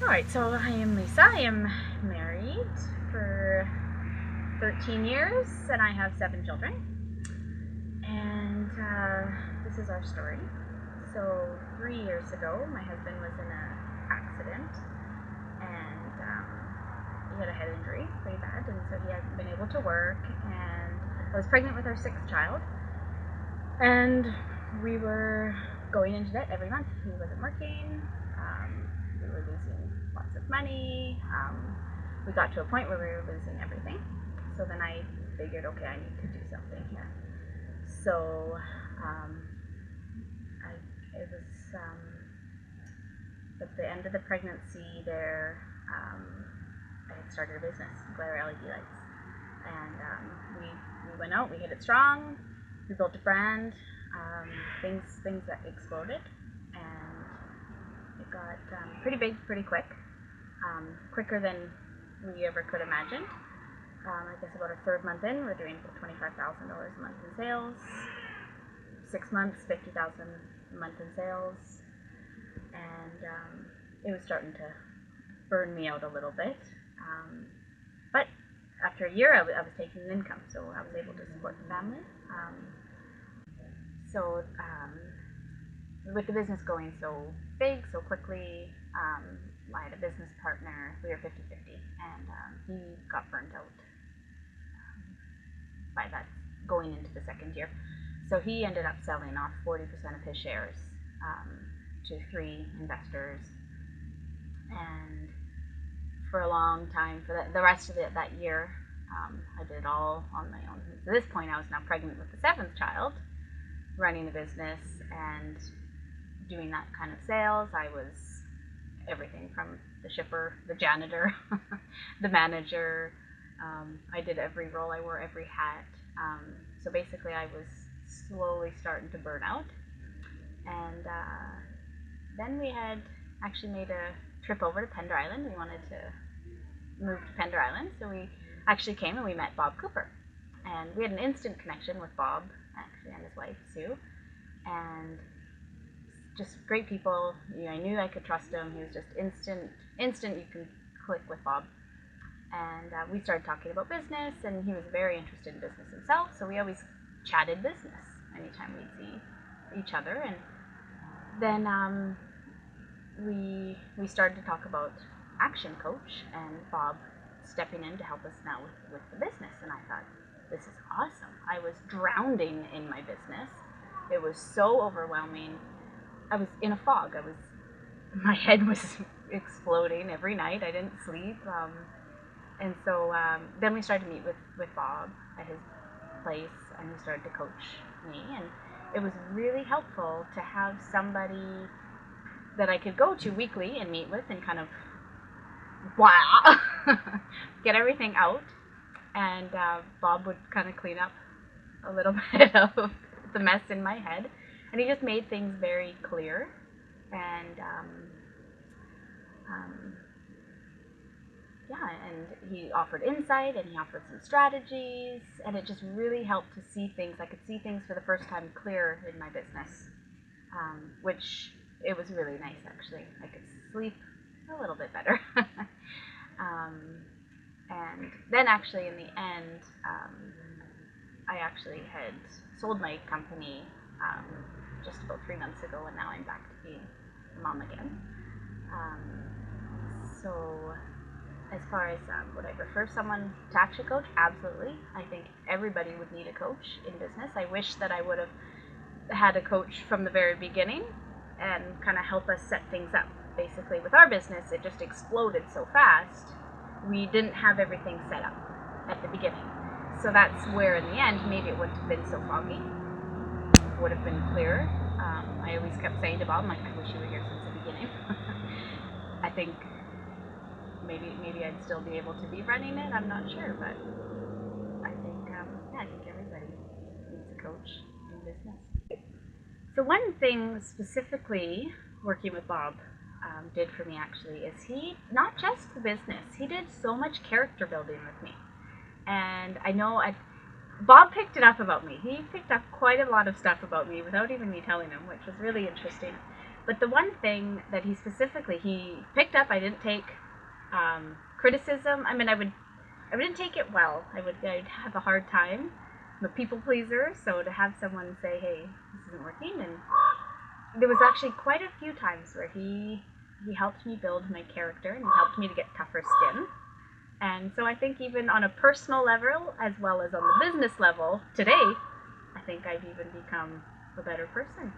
Alright, so I am Lisa. I am married for 13 years and I have 7 children. And this is our story. So 3 years ago, my husband was in an accident and he had a head injury, pretty bad, and so he hadn't been able to work. And I was pregnant with our 6th child. And we were going into debt every month. He wasn't working. We were losing lots of money. We got to a point where we were losing everything. So then I figured, okay, I need to do something here. So it was at the end of the pregnancy there, I had started a business, glare LED lights. And we went out, we hit it strong, we built a brand, things that exploded, and it got pretty big pretty quick, quicker than we ever could imagine. I guess about our 3rd month in, we're doing about $25,000 a month in sales. 6 months, $50,000 a month in sales, and it was starting to burn me out a little bit. But after a year, I was taking an income, so I was able to support the family. So with the business going so big, so quickly, I had a business partner. We were 50-50, and he got burnt out by that going into the 2nd year. So he ended up selling off 40% of his shares to 3 investors, and for a long time, for the rest of that year, I did it all on my own. At this point, I was now pregnant with the 7th child, running the business and doing that kind of sales. I was everything from the shipper, the janitor, the manager. I did every role. I wore every hat. So basically, I was slowly starting to burn out. And then we had actually made a trip over to Pender Island. We wanted to move to Pender Island, so we actually came and we met Bob Cooper. And we had an instant connection with Bob, actually, and his wife, Sue. And just great people. I knew I could trust him. He was just instant you can click with Bob. And we started talking about business, and he was very interested in business himself, so we always chatted business anytime we'd see each other. And then we started to talk about Action Coach and Bob stepping in to help us now with the business. And I thought, this is awesome. I was drowning in my business. It was so overwhelming. I was in a fog. My head was exploding every night. I didn't sleep. And so then we started to meet with Bob at his place, and he started to coach me. And it was really helpful to have somebody that I could go to weekly and meet with and kind of get everything out. And Bob would kind of clean up a little bit of the mess in my head. And he just made things very clear. And and he offered insight, and he offered some strategies, and it just really helped to see things. I could see things for the first time clear in my business, which it was really nice, actually. I could sleep a little bit better. And then actually in the end, I actually had sold my company just about 3 months ago, and now I'm back to being a mom again. So as far as would I refer someone to Action Coach? Absolutely. I think everybody would need a coach in business. I wish that I would have had a coach from the very beginning and kind of help us set things up. Basically, with our business, it just exploded so fast. We didn't have everything set up at the beginning. So that's where, in the end, maybe it wouldn't have been so foggy. It would have been clearer. I always kept saying to Bob, I wish you were here since the beginning. I think maybe I'd still be able to be running it. I'm not sure, but I think everybody needs a coach in business. So one thing specifically working with Bob did for me actually is he, not just the business, he did so much character building with me. And I know Bob picked it up about me. He picked up quite a lot of stuff about me without even me telling him, which was really interesting. But the one thing that he picked up, I didn't take criticism. I mean, I wouldn't take it well. I'd have a hard time. I'm a people pleaser, so to have someone say, "Hey, this isn't working," and there was actually quite a few times where he helped me build my character, and he helped me to get tougher skin. And so I think even on a personal level, as well as on the business level, today, I think I've even become a better person.